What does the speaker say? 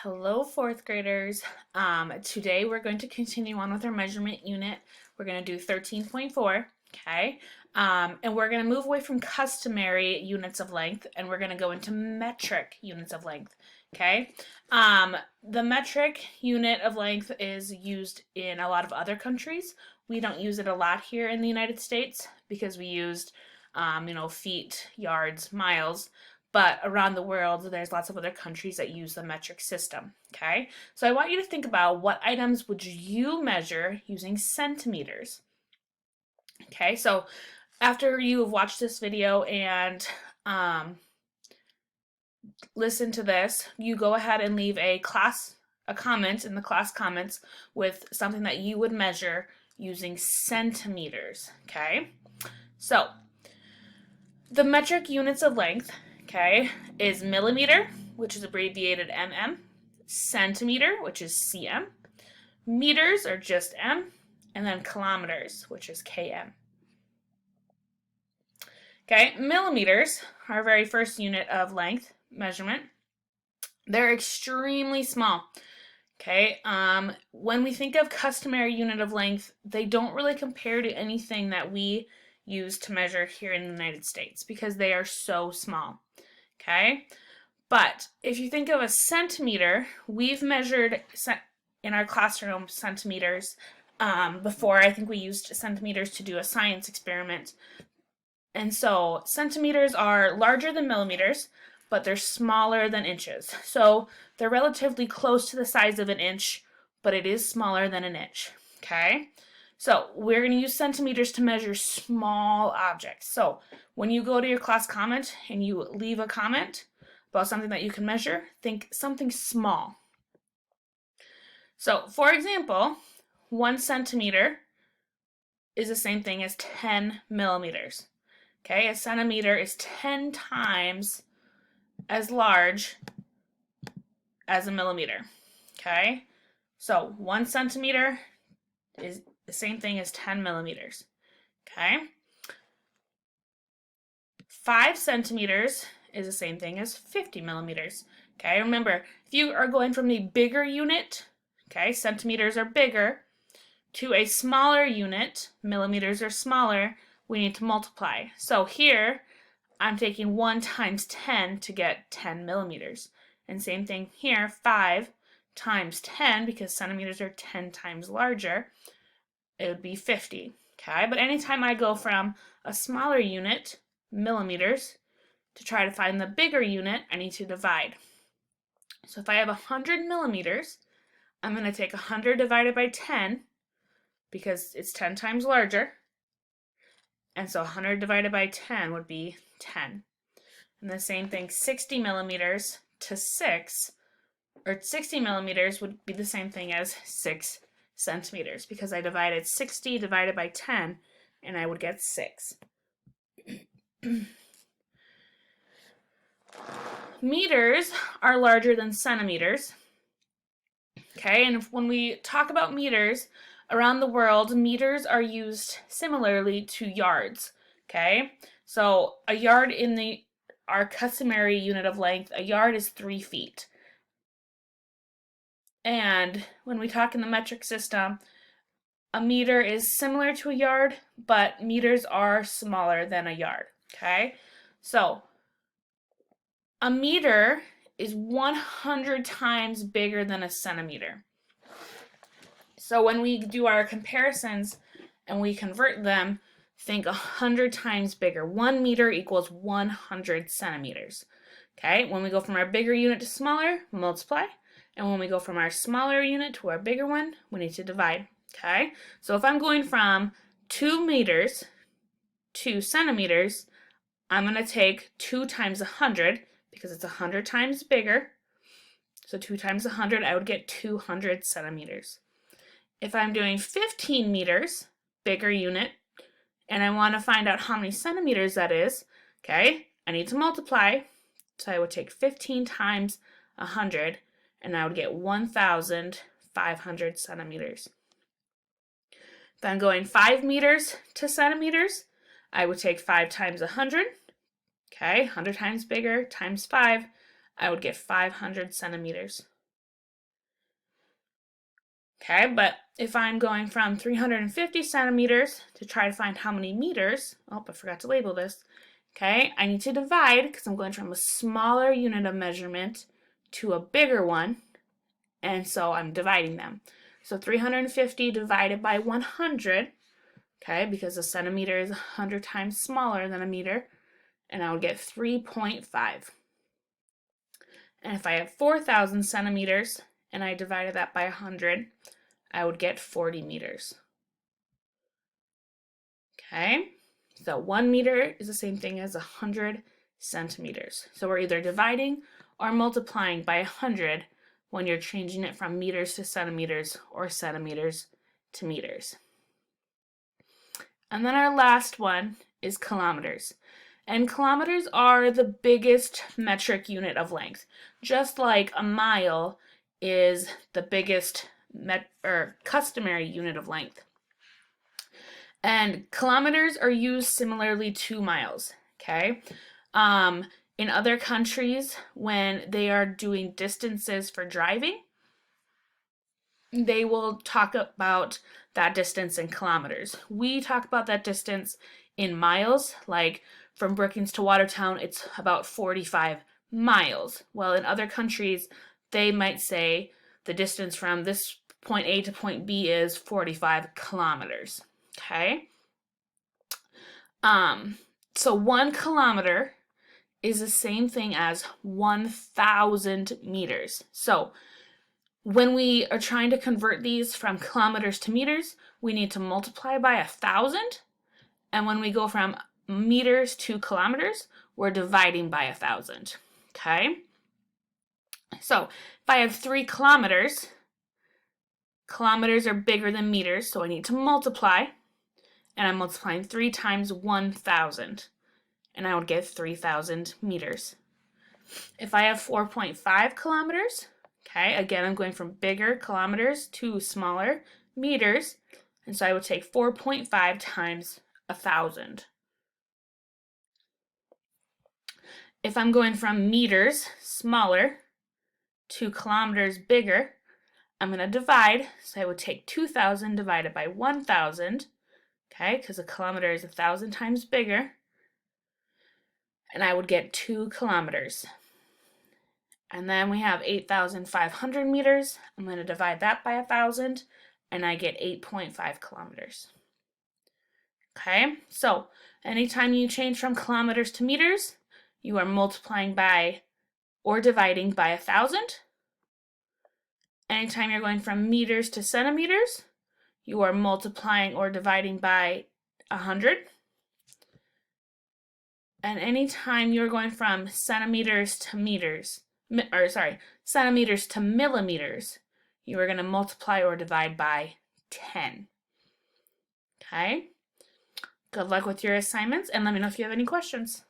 Hello, fourth graders. Today we're going to continue on with our measurement unit. We're going to do 13.4, okay? And we're going to move away from customary units of length and we're going to go into metric units of length, okay? The metric unit of length is used in a lot of other countries. We don't use it a lot here in the United States because we used, feet, yards, miles. But around the world, there's lots of other countries that use the metric system, okay? So I want you to think about what items would you measure using centimeters, okay? So after you have watched this video and listen to this, you go ahead and leave a comment in the class comments with something that you would measure using centimeters, okay? So the metric units of length, okay, is millimeter, which is abbreviated mm, centimeter, which is cm, meters are just m, and then kilometers, which is km. Okay, millimeters, our very first unit of length measurement, they're extremely small. Okay, when we think of customary unit of length, they don't really compare to anything that we use to measure here in the United States because they are so small. Okay, but if you think of a centimeter, we've measured in our classroom centimeters before. I think we used centimeters to do a science experiment. And so centimeters are larger than millimeters, but they're smaller than inches. So they're relatively close to the size of an inch, but it is smaller than an inch, okay? So we're going to use centimeters to measure small objects. So when you go to your class comment and you leave a comment about something that you can measure, think something small. So for example, 1 centimeter is the same thing as 10 millimeters. Okay, a centimeter is 10 times as large as a millimeter. Okay, so 1 centimeter is the same thing as 10 millimeters. Okay, 5 centimeters is the same thing as 50 millimeters. Okay, remember, if you are going from a bigger unit, okay, centimeters are bigger, to a smaller unit, millimeters are smaller, we need to multiply. So here, I'm taking 1 times 10 to get 10 millimeters. And same thing here, 5 times 10, because centimeters are 10 times larger, it would be 50. Okay, but anytime I go from a smaller unit, millimeters, to try to find the bigger unit, I need to divide. So if I have 100 millimeters, I'm going to take 100 divided by 10, because it's 10 times larger. And so 100 divided by 10 would be 10. And the same thing, 60 millimeters to 6, or 60 millimeters would be the same thing as 6 centimeters because I divided 60 divided by 10 and I would get 6. Meters are larger than centimeters. Okay, and when we talk about meters, around the world, meters are used similarly to yards, okay? So a yard in our customary unit of length, a yard is 3 feet. And when we talk in the metric system, a meter is similar to a yard, but meters are smaller than a yard, okay? So a meter is 100 times bigger than a centimeter. So when we do our comparisons and we convert them, think 100 times bigger. 1 meter equals 100 centimeters. Okay, when we go from our bigger unit to smaller, multiply. And when we go from our smaller unit to our bigger one, we need to divide. Okay, so if I'm going from 2 meters to centimeters, I'm going to take 2 times 100 because it's 100 times bigger. So 2 times 100, I would get 200 centimeters. If I'm doing 15 meters, bigger unit, and I want to find out how many centimeters that is, okay, I need to multiply. So I would take 15 times 100, and I would get 1,500 centimeters. If I'm going 5 meters to centimeters, I would take 5 times 100, okay, 100 times bigger, times 5, I would get 500 centimeters. Okay, but if I'm going from 350 centimeters to try to find how many meters, oh, I forgot to label this. Okay, I need to divide because I'm going from a smaller unit of measurement to a bigger one, and so I'm dividing them. So 350 divided by 100, okay, because a centimeter is 100 times smaller than a meter, and I would get 3.5. And if I have 4,000 centimeters and I divided that by 100, I would get 40 meters. Okay, so 1 meter is the same thing as 100 centimeters. So we're either dividing or multiplying by 100 when you're changing it from meters to centimeters or centimeters to meters. And then our last one is kilometers. And kilometers are the biggest metric unit of length. Just like a mile is the biggest customary unit of length. And kilometers are used similarly to miles, okay? In other countries, when they are doing distances for driving, they will talk about that distance in kilometers. We talk about that distance in miles, like from Brookings to Watertown, it's about 45 miles. Well, in other countries, they might say the distance from this point A to point B is 45 kilometers, okay? So 1 kilometer is the same thing as 1,000 meters. So when we are trying to convert these from kilometers to meters, we need to multiply by 1,000. And when we go from meters to kilometers, we're dividing by 1,000. Okay? So if I have 3 kilometers, kilometers are bigger than meters, so I need to multiply. And I'm multiplying 3 times 1,000. And I would get 3,000 meters. If I have 4.5 kilometers, okay, again, I'm going from bigger kilometers to smaller meters. And so I would take 4.5 times 1,000. If I'm going from meters, smaller, to kilometers, bigger, I'm going to divide. So I would take 2,000 divided by 1,000, okay, because a kilometer is 1,000 times bigger. And I would get 2 kilometers. And then we have 8,500 meters. I'm going to divide that by 1,000, and I get 8.5 kilometers. Okay, so anytime you change from kilometers to meters, you are multiplying by or dividing by 1,000. Anytime you're going from meters to centimeters, you are multiplying or dividing by 100. And anytime you're going from centimeters to meters, centimeters to millimeters, you are going to multiply or divide by 10. Okay? Good luck with your assignments, and let me know if you have any questions.